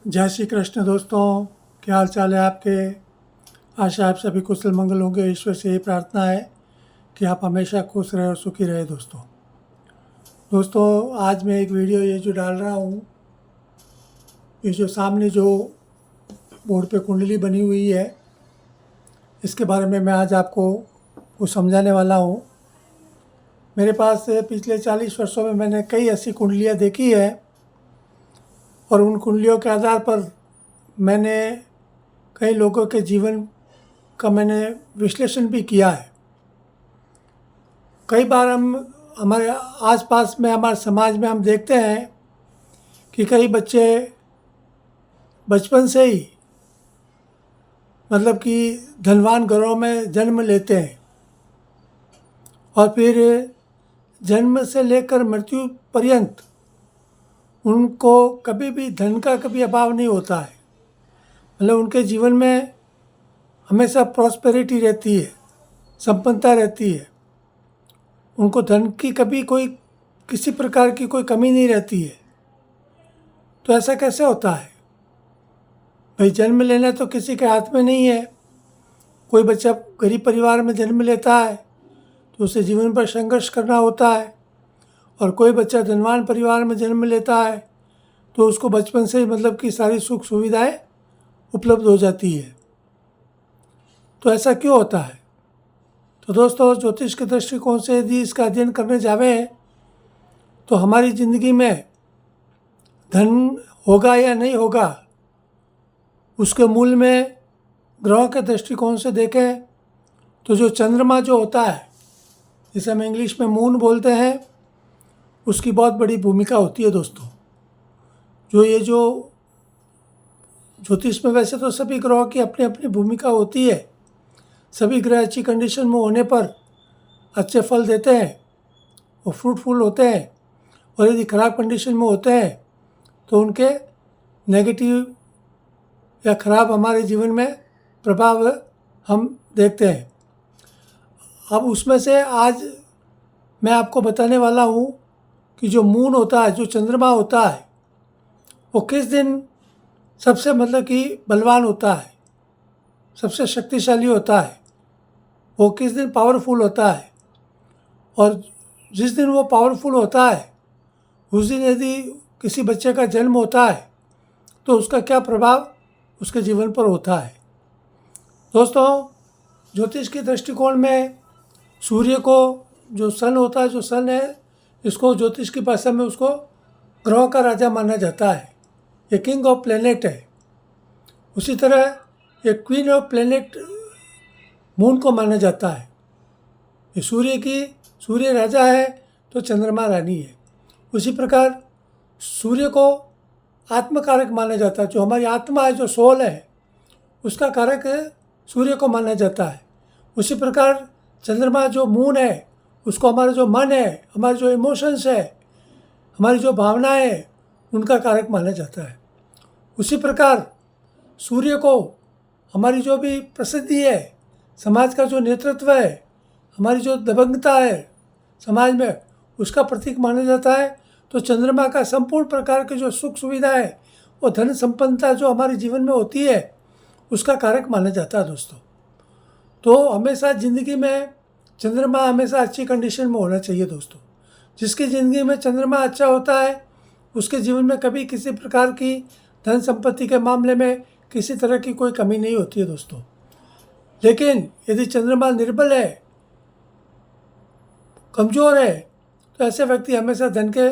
जय श्री कृष्ण दोस्तों, क्या हाल चाल है आपके। आशा आप सभी कुशल मंगल होंगे। ईश्वर से यही प्रार्थना है कि आप हमेशा खुश रहे और सुखी रहे। दोस्तों आज मैं एक वीडियो ये जो डाल रहा हूँ, ये जो सामने जो बोर्ड पे कुंडली बनी हुई है, इसके बारे में मैं आज आपको कुछ समझाने वाला हूँ। मेरे पास पिछले 40 वर्षों में मैंने कई ऐसी कुंडलियाँ देखी है और उन कुंडलियों के आधार पर मैंने कई लोगों के जीवन का मैंने विश्लेषण भी किया है। कई बार हम हमारे आसपास में, हमारे समाज में हम देखते हैं कि कई बच्चे बचपन से ही मतलब कि धनवान घरों में जन्म लेते हैं और फिर जन्म से लेकर मृत्यु पर्यंत उनको कभी भी धन का कभी अभाव नहीं होता है। मतलब उनके जीवन में हमेशा प्रॉस्पेरिटी रहती है, संपन्नता रहती है। उनको धन की कभी कोई किसी प्रकार की कोई कमी नहीं रहती है। तो ऐसा कैसे होता है भाई? जन्म लेना तो किसी के हाथ में नहीं है। कोई बच्चा गरीब परिवार में जन्म लेता है तो उसे जीवन पर संघर्ष करना होता है, और कोई बच्चा धनवान परिवार में जन्म लेता है तो उसको बचपन से ही मतलब कि सारी सुख सुविधाएं उपलब्ध हो जाती है। तो ऐसा क्यों होता है? तो दोस्तों, ज्योतिष के दृष्टिकोण से यदि इसका अध्ययन करने जावे तो हमारी ज़िंदगी में धन होगा या नहीं होगा, उसके मूल में ग्रहों के दृष्टिकोण से देखें तो जो चंद्रमा जो होता है, जिसे हम इंग्लिश में मून बोलते हैं, उसकी बहुत बड़ी भूमिका होती है दोस्तों। ये जो ज्योतिष में वैसे तो सभी ग्रहों की अपनी अपनी भूमिका होती है। सभी ग्रह अच्छी कंडीशन में होने पर अच्छे फल देते हैं, वो फ्रूटफुल होते हैं, और यदि ख़राब कंडीशन में होते हैं तो उनके नेगेटिव या ख़राब हमारे जीवन में प्रभाव हम देखते हैं। अब उसमें से आज मैं आपको बताने वाला हूँ कि जो मून होता है, जो चंद्रमा होता है, वो किस दिन सबसे मतलब कि बलवान होता है, सबसे शक्तिशाली होता है, वो किस दिन पावरफुल होता है। और जिस दिन वो पावरफुल होता है उस दिन यदि किसी बच्चे का जन्म होता है तो उसका क्या प्रभाव उसके जीवन पर होता है। दोस्तों, ज्योतिष के दृष्टिकोण में सूर्य को, जो सन होता है, जो सन है, इसको ज्योतिष की भाषा में उसको ग्रहों का राजा माना जाता है। ये किंग ऑफ प्लेनेट है। उसी तरह ये क्वीन ऑफ प्लेनेट मून को माना जाता है। ये सूर्य राजा है तो चंद्रमा रानी है। उसी प्रकार सूर्य को आत्मकारक माना जाता है। जो हमारी आत्मा है, जो सोल है, उसका कारक सूर्य को माना जाता है। उसी प्रकार चंद्रमा जो मून है, उसको हमारा जो मन है, हमारे जो इमोशंस है, हमारी जो भावनाएं हैं, उनका कारक माना जाता है। उसी प्रकार सूर्य को हमारी जो भी प्रसिद्धि है, समाज का जो नेतृत्व है, हमारी जो दबंगता है समाज में, उसका प्रतीक माना जाता है। तो चंद्रमा का संपूर्ण प्रकार के जो सुख सुविधा है, वो धन संपन्नता जो हमारे जीवन में होती है, उसका कारक माना जाता है दोस्तों। तो हमेशा ज़िंदगी में चंद्रमा हमेशा अच्छी कंडीशन में होना चाहिए दोस्तों। जिसकी ज़िंदगी में चंद्रमा अच्छा होता है उसके जीवन में कभी किसी प्रकार की धन संपत्ति के मामले में किसी तरह की कोई कमी नहीं होती है दोस्तों। लेकिन यदि चंद्रमा निर्बल है, कमज़ोर है, तो ऐसे व्यक्ति हमेशा धन के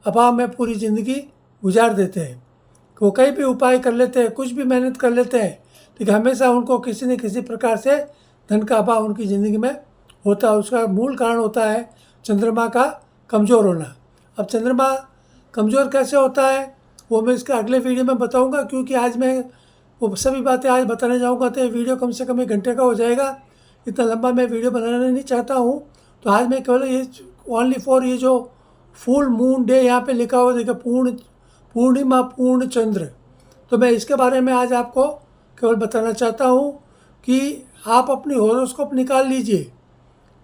अभाव में पूरी ज़िंदगी गुजार देते हैं। वो कई भी उपाय कर लेते हैं, कुछ भी मेहनत कर लेते हैं, लेकिन हमेशा उनको किसी न किसी प्रकार से धन का अभाव उनकी ज़िंदगी में होता है। उसका मूल कारण होता है चंद्रमा का कमज़ोर होना। अब चंद्रमा कमज़ोर कैसे होता है वो मैं इसके अगले वीडियो में बताऊंगा, क्योंकि आज मैं वो सभी बातें आज बताने जाऊंगा तो ये वीडियो कम से कम 1 घंटे का हो जाएगा। इतना लंबा मैं वीडियो बनाना नहीं चाहता हूँ। तो आज मैं केवल ये ओनली फॉर ये जो फुल मून डे यहाँ पे लिखा हुआ देखिए, पूर्णिमा पूर्ण चंद्र, तो मैं इसके बारे में आज आपको केवल बताना चाहता हूँ कि आप अपनी हॉरोस्कोप निकाल लीजिए।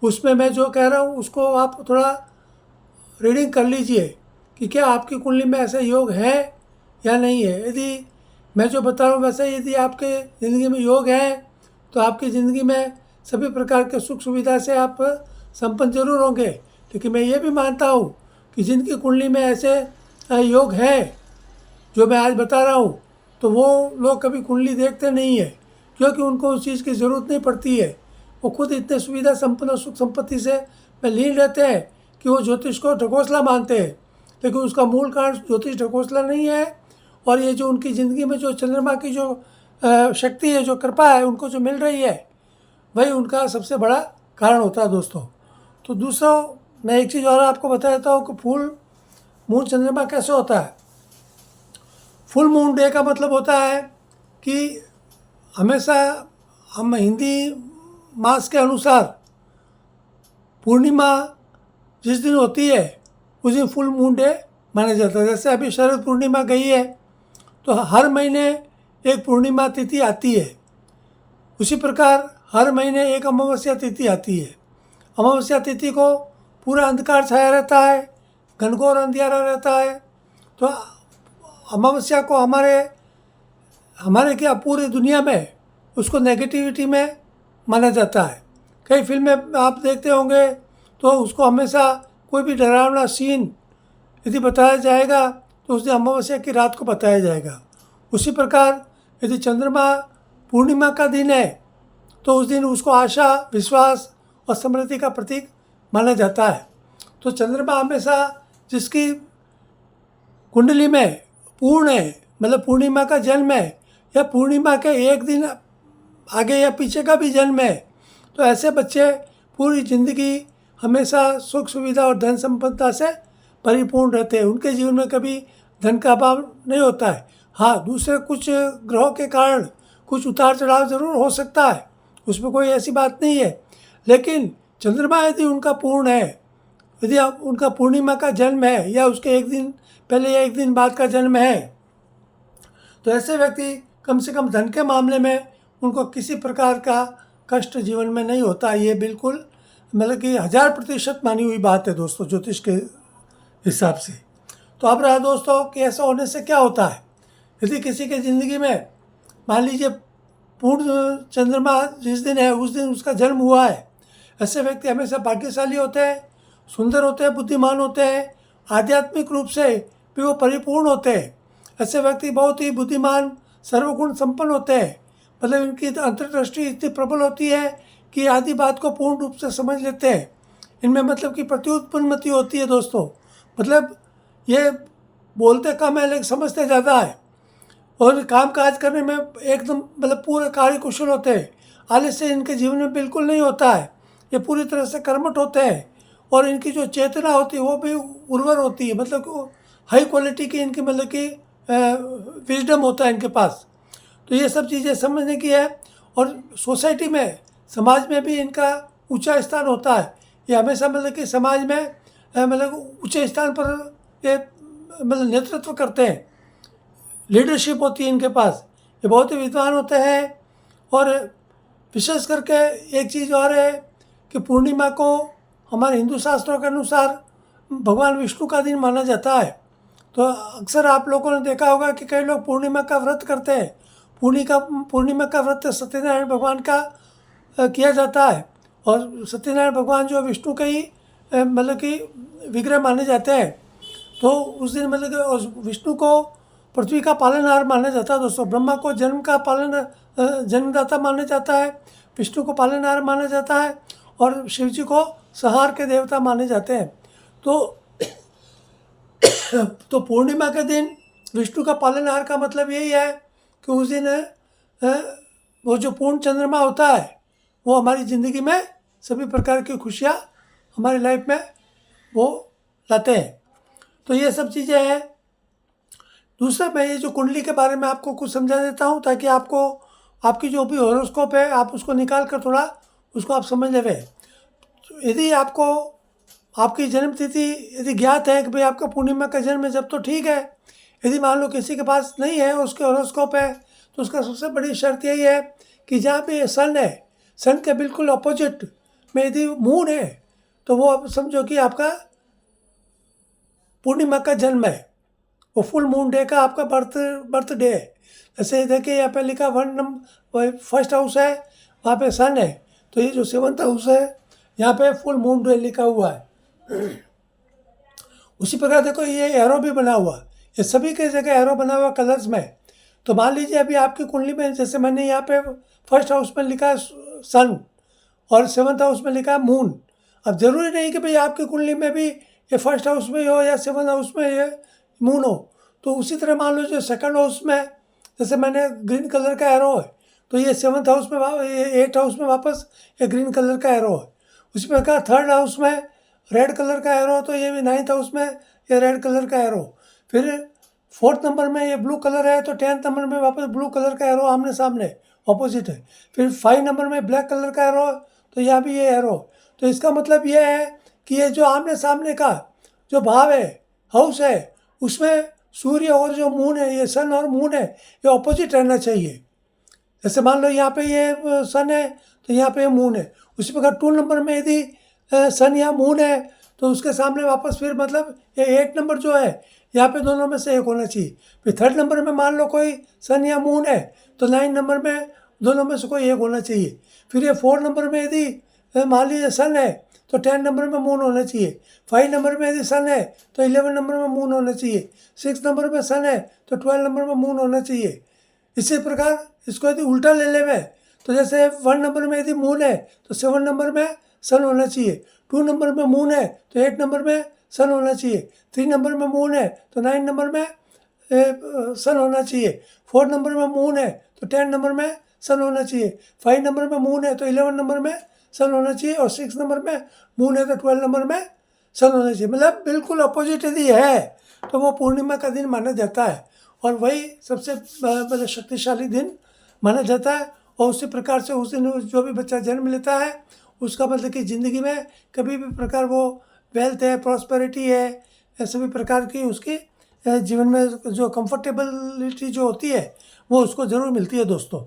उसमें मैं जो कह रहा हूँ उसको आप थोड़ा रीडिंग कर लीजिए कि क्या आपकी कुंडली में ऐसे योग है या नहीं है। यदि मैं जो बता रहा हूँ वैसे यदि आपके ज़िंदगी में योग है तो आपकी ज़िंदगी में सभी प्रकार के सुख सुविधा से आप संपन्न जरूर होंगे। लेकिन मैं ये भी मानता हूँ कि जिनकी कुंडली में ऐसे योग हैं जो मैं आज बता रहा हूँ, तो वो लोग कभी कुंडली देखते नहीं है, क्योंकि उनको उस चीज़ की ज़रूरत नहीं पड़ती है। वो खुद इतने सुविधा संपन्न और सुख संपत्ति से में लीन रहते हैं कि वो ज्योतिष को ढकोसला मानते हैं। लेकिन उसका मूल कारण ज्योतिष ढकोसला नहीं है, और ये जो उनकी ज़िंदगी में जो चंद्रमा की जो शक्ति है, जो कृपा है उनको जो मिल रही है, वही उनका सबसे बड़ा कारण होता है दोस्तों। तो दूसरा मैं एक चीज़ और आपको बता देता हूँ कि फुल मून चंद्रमा कैसे होता है। फुल मून डे का मतलब होता है कि हमेशा हम हिंदी मास के अनुसार पूर्णिमा जिस दिन होती है उस दिन फुल मून डे माना जाता है। जैसे अभी शरद पूर्णिमा गई है तो हर महीने एक पूर्णिमा तिथि आती है, उसी प्रकार हर महीने एक अमावस्या तिथि आती है। अमावस्या तिथि को पूरा अंधकार छाया रहता है, घनघोर अंधियारा रहता है। तो अमावस्या को हमारे क्या पूरी दुनिया में उसको नेगेटिविटी में माना जाता है। कई फिल्में आप देखते होंगे तो उसको हमेशा कोई भी डरावना सीन यदि बताया जाएगा तो उस दिन अमावस्या की रात को बताया जाएगा। उसी प्रकार यदि चंद्रमा पूर्णिमा का दिन है तो उस दिन उसको आशा, विश्वास और समृद्धि का प्रतीक माना जाता है। तो चंद्रमा हमेशा जिसकी कुंडली में पूर्ण है, मतलब पूर्णिमा का जन्म है, या पूर्णिमा के एक दिन आगे या पीछे का भी जन्म है, तो ऐसे बच्चे पूरी ज़िंदगी हमेशा सुख सुविधा और धन संपन्नता से परिपूर्ण रहते हैं। उनके जीवन में कभी धन का अभाव नहीं होता है। हाँ, दूसरे कुछ ग्रहों के कारण कुछ उतार चढ़ाव ज़रूर हो सकता है, उसमें कोई ऐसी बात नहीं है। लेकिन चंद्रमा यदि उनका पूर्ण है, यदि उनका पूर्णिमा का जन्म है या उसके एक दिन पहले या एक दिन बाद का जन्म है, तो ऐसे व्यक्ति कम से कम धन के मामले में उनको किसी प्रकार का कष्ट जीवन में नहीं होता। ये बिल्कुल मतलब कि 1000% मानी हुई बात है दोस्तों ज्योतिष के हिसाब से। तो अब रहा दोस्तों कि ऐसा होने से क्या होता है। यदि किसी के ज़िंदगी में मान लीजिए पूर्ण चंद्रमा जिस दिन है उस दिन उसका जन्म हुआ है, ऐसे व्यक्ति हमेशा भाग्यशाली होते हैं, सुंदर होते हैं, बुद्धिमान होते हैं, आध्यात्मिक रूप से भी वो परिपूर्ण होते हैं। ऐसे व्यक्ति बहुत ही बुद्धिमान, सर्वगुण संपन्न होते हैं। मतलब इनकी अंतर्दृष्टि इतनी प्रबल होती है कि आधी बात को पूर्ण रूप से समझ लेते हैं। इनमें मतलब कि प्रत्युत्पन्नमति होती है दोस्तों। मतलब ये बोलते कम है लेकिन समझते ज़्यादा है, और काम काज करने में एकदम मतलब पूरे कार्य कुशल होते हैं। आलस्य इनके जीवन में बिल्कुल नहीं होता है। ये पूरी तरह से कर्मठ होते हैं, और इनकी जो चेतना होती है वो भी उर्वर होती है। मतलब कि हाई क्वालिटी की इनकी मतलब कि विजडम होता है इनके पास। तो ये सब चीज़ें समझने की है। और सोसाइटी में, समाज में भी इनका ऊंचा स्थान होता है। ये हमेशा मतलब कि समाज में मतलब ऊंचे स्थान पर ये मतलब नेतृत्व करते हैं, लीडरशिप होती है इनके पास। ये बहुत ही विद्वान होते हैं। और विशेष करके एक चीज़ और है कि पूर्णिमा को हमारे हिंदू शास्त्रों के अनुसार भगवान विष्णु का दिन माना जाता है। तो अक्सर आप लोगों ने देखा होगा कि कई लोग पूर्णिमा का व्रत करते हैं। पूर्णिमा का व्रत सत्यनारायण भगवान का किया जाता है, और सत्यनारायण भगवान जो विष्णु के ही मतलब कि विग्रह माने जाते हैं। तो उस दिन मतलब कि विष्णु को पृथ्वी का पालनहार माना जाता है दोस्तों। ब्रह्मा को जन्मदाता माना जाता है, विष्णु को पालनहार माना जाता है, और शिव जी को संहार के देवता माने जाते हैं। तो पूर्णिमा के दिन विष्णु का पालनहार का मतलब यही है कि उस दिन वो जो पूर्ण चंद्रमा होता है वो हमारी ज़िंदगी में सभी प्रकार की खुशियाँ हमारी लाइफ में वो लाते हैं। तो ये सब चीज़ें हैं। दूसरा, मैं ये जो कुंडली के बारे में आपको कुछ समझा देता हूँ ताकि आपको आपकी जो भी हॉरोस्कोप है आप उसको निकाल कर थोड़ा उसको आप समझ लेवे। तो यदि आपको आपकी जन्म तिथि यदि ज्ञात है कि भाई आपका पूर्णिमा का जन्म है जब तो ठीक है। यदि मान लो किसी के पास नहीं है, उसके हॉरोस्कोप है, तो उसका सबसे बड़ी शर्त यही है कि जहाँ पे सन है, सन के बिल्कुल अपोजिट में यदि मून है तो वो आप समझो कि आपका पूर्णिमा का जन्म है, वो फुल मून डे का आपका बर्थडे है। जैसे देखिए यहाँ पे लिखा 1 फर्स्ट हाउस है, वहाँ पे सन है, तो ये जो 7th हाउस है यहाँ पे फुल मून डे लिखा हुआ है। उसी प्रकार देखो ये एरो भी बना हुआ, ये सभी के जगह एरो बना हुआ कलर्स में। तो मान लीजिए अभी आपकी कुंडली में जैसे मैंने यहाँ पे फर्स्ट हाउस में लिखा है सन और 7th हाउस में लिखा है मून। अब जरूरी नहीं कि भाई आपकी कुंडली में भी ये फर्स्ट हाउस में हो या 7th हाउस में ये मून हो। तो उसी तरह मान लो जो 2nd हाउस में जैसे मैंने ग्रीन कलर का एरो है, तो ये 7th हाउस में ये 8th हाउस में वापस ये ग्रीन कलर का एरो है। उसी प्रकार 3rd हाउस में रेड कलर का एरो, तो ये भी 9th हाउस में ये रेड कलर का एरो। फिर 4th नंबर में ये ब्लू कलर है, तो 10th नंबर में वापस ब्लू कलर का एरो आमने सामने ऑपोजिट है। फिर 5 नंबर में ब्लैक कलर का एरो, तो यहाँ भी ये एरो। तो इसका मतलब ये है कि ये जो आमने सामने का जो भाव है, हाउस है, उसमें सूर्य और जो मून है, ये सन और मून है, ये ऑपोजिट रहना चाहिए। जैसे मान लो यहाँ पे ये सन है तो यहाँ पे मून है। उसी प्रकार 2 नंबर में यदि सन या मून है तो उसके सामने वापस फिर मतलब ये 8 नंबर जो है यहाँ पे दोनों में से एक होना चाहिए। फिर 3rd नंबर में मान लो कोई सन या मून है तो 9 नंबर में दोनों में से कोई एक होना चाहिए। फिर ये 4 नंबर में यदि मान लीजिए सन है तो 10 नंबर में मून होना चाहिए। 5 नंबर में यदि सन है तो 11 नंबर में मून होना चाहिए। 6 नंबर में सन है तो 12 नंबर में मून होना चाहिए। इसी प्रकार इसको यदि उल्टा ले लेवे तो जैसे 1 नंबर में यदि मून है तो 7 नंबर में सन होना चाहिए। 2 नंबर में मून है तो 8 नंबर में सन होना चाहिए। 3 नंबर में मून है तो 9 नंबर में सन होना चाहिए। 4 नंबर में मून है तो 10 नंबर में सन होना चाहिए। 5 नंबर में मून है तो 11 नंबर में सन होना चाहिए। और 6 नंबर में मून है तो 12 नंबर में सन होना चाहिए। मतलब बिल्कुल अपोजिट यदि है तो वो पूर्णिमा का दिन माना जाता है और वही सबसे मतलब शक्तिशाली दिन माना जाता है। और उसी प्रकार से उस दिन जो भी बच्चा जन्म लेता है उसका मतलब कि ज़िंदगी में कभी भी प्रकार वो वेल्थ है, प्रॉस्पेरिटी है, या सभी प्रकार की उसकी जीवन में जो कंफर्टेबिलिटी जो होती है वो उसको ज़रूर मिलती है दोस्तों।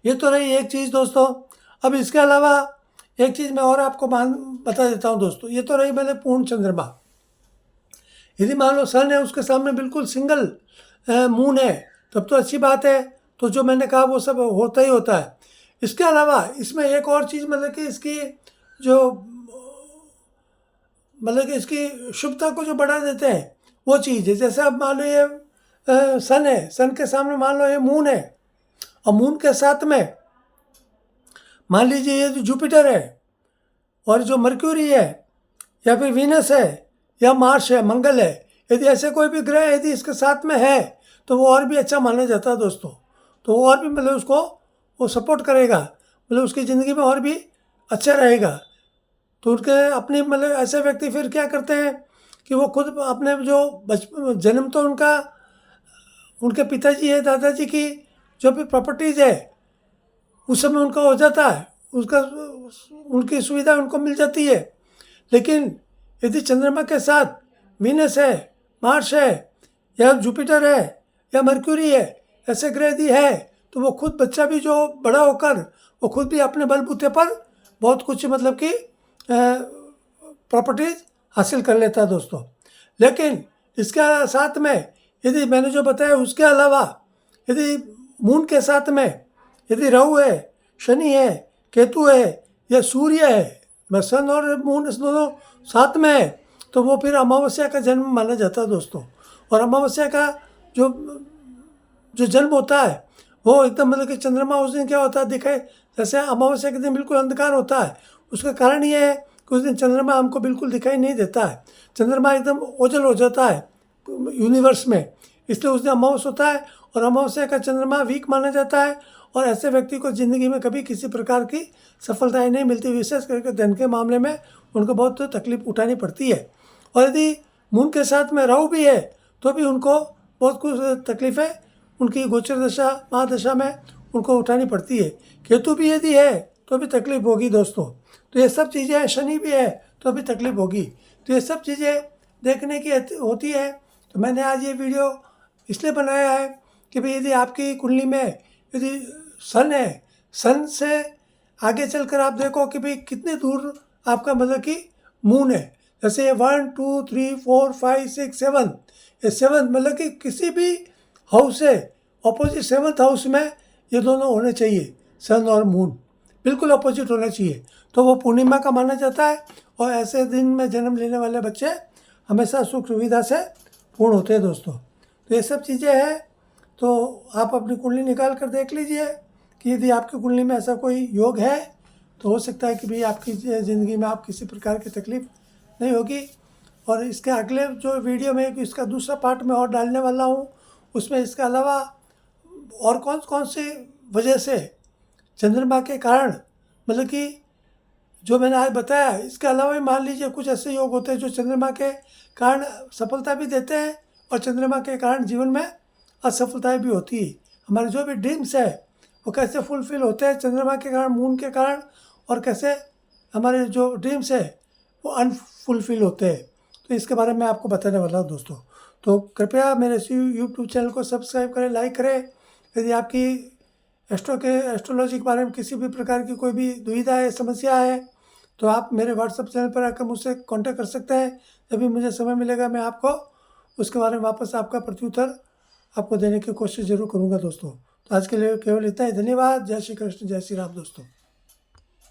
ये तो रही एक चीज़ दोस्तों। अब इसके अलावा एक चीज़ मैं और आपको बता देता हूँ दोस्तों। ये तो रही मैंने पूर्ण चंद्रमा। यदि मान लो सन है उसके सामने बिल्कुल सिंगल मून है तब तो अच्छी बात है। तो जो मैंने कहा वो सब होता ही होता है। इसके अलावा इसमें एक और चीज़ मतलब कि इसकी जो मतलब कि इसकी शुभता को जो बढ़ा देते हैं वो चीज़ है। जैसे अब मान लो ये सन है, सन के सामने मान लो ये मून है और मून के साथ में मान लीजिए ये जो जुपिटर है और जो मर्क्यूरी है या फिर वीनस है या मार्स है, मंगल है, यदि ऐसे कोई भी ग्रह यदि इसके साथ में है तो वो और भी अच्छा माना जाता है दोस्तों। तो वो और भी मतलब उसको वो सपोर्ट करेगा, मतलब उसकी ज़िंदगी में और भी अच्छा रहेगा। तो उनके अपने मतलब ऐसे व्यक्ति फिर क्या करते हैं कि वो खुद अपने जो बचपन जन्म तो उनके पिताजी है, दादाजी की जो भी प्रॉपर्टीज़ है उस समय उनका हो जाता है, उसका उनकी सुविधा उनको मिल जाती है। लेकिन यदि चंद्रमा के साथ वीनस है, मार्स है या जुपिटर है या मर्क्यूरी है, ऐसे ग्रह यदि है तो वो खुद बच्चा भी जो बड़ा होकर वो खुद भी अपने बलबूते पर बहुत कुछ मतलब कि प्रॉपर्टीज हासिल कर लेता है दोस्तों। लेकिन इसके साथ में यदि मैंने जो बताया उसके अलावा यदि मून के साथ में यदि राहु है, शनि है, केतु है या सूर्य है, सन और मून दोनों साथ में है तो वो फिर अमावस्या का जन्म माना जाता है दोस्तों। और अमावस्या का जो जन्म होता है वो एकदम मतलब कि चंद्रमा उस दिन क्या होता है दिखाए, जैसे अमावस्या के दिन बिल्कुल अंधकार होता है। उसका कारण ये है कि उस दिन चंद्रमा हमको बिल्कुल दिखाई नहीं देता है, चंद्रमा एकदम ओझल हो जाता है यूनिवर्स में, इसलिए उस दिन अमावस्या होता है और अमावस्या का चंद्रमा वीक माना जाता है। और ऐसे व्यक्ति को ज़िंदगी में कभी किसी प्रकार की सफलताएं नहीं मिलती, विशेष करके धन के मामले में उनको बहुत तकलीफ उठानी पड़ती है। और यदि मून के साथ में राहु भी है तो भी उनको बहुत कुछ तकलीफ़ें उनकी गोचर दशा महादशा में उनको उठानी पड़ती है। केतु भी यदि है तो भी तकलीफ होगी दोस्तों। तो ये सब चीज़ें, शनि भी है तो भी तकलीफ होगी। तो ये सब चीज़ें देखने की होती है। तो मैंने आज ये वीडियो इसलिए बनाया है कि भाई यदि आपकी कुंडली में यदि सन है, सन से आगे चलकर आप देखो कि भाई कितने दूर आपका मतलब कि मून है। जैसे 1 2 3 4 5 6 7, ये 7 मतलब कि किसी भी हाउस से ऑपोजिट 7th हाउस में ये दोनों होने चाहिए, सन और मून बिल्कुल अपोजिट होना चाहिए, तो वो पूर्णिमा का माना जाता है। और ऐसे दिन में जन्म लेने वाले बच्चे हमेशा सुख सुविधा से पूर्ण होते हैं दोस्तों। तो ये सब चीज़ें हैं, तो आप अपनी कुंडली निकाल कर देख लीजिए कि यदि आपकी कुंडली में ऐसा कोई योग है तो हो सकता है कि भाई आपकी ज़िंदगी में आप किसी प्रकार की तकलीफ नहीं होगी। और इसके अगले जो वीडियो में इसका दूसरा पार्ट में और डालने वाला हूँ, उसमें इसके अलावा और कौन कौन सी वजह से चंद्रमा के कारण, मतलब कि जो मैंने आज बताया, इसके अलावा भी मान लीजिए कुछ ऐसे योग होते हैं जो चंद्रमा के कारण सफलता भी देते हैं और चंद्रमा के कारण जीवन में असफलताएं भी होती है। हमारे जो भी ड्रीम्स है वो कैसे फुलफिल होते हैं चंद्रमा के कारण, मून के कारण, और कैसे हमारे जो ड्रीम्स है वो अनफुलफिल होते हैं, तो इसके बारे में आपको बताने वाला हूँ दोस्तों। तो कृपया मेरे इस यूट्यूब चैनल को सब्सक्राइब करें, लाइक करें। यदि आपकी एस्ट्रोलॉजी के बारे में किसी भी प्रकार की कोई भी दुविधा है, समस्या है, तो आप मेरे व्हाट्सएप चैनल पर आकर मुझसे कांटेक्ट कर सकते हैं। जब भी मुझे समय मिलेगा मैं आपको उसके बारे में वापस आपका प्रत्युत्तर आपको देने की कोशिश ज़रूर करूँगा दोस्तों। तो आज के लिए केवल इतना ही। धन्यवाद। जय श्री कृष्ण, जय श्री राम दोस्तों।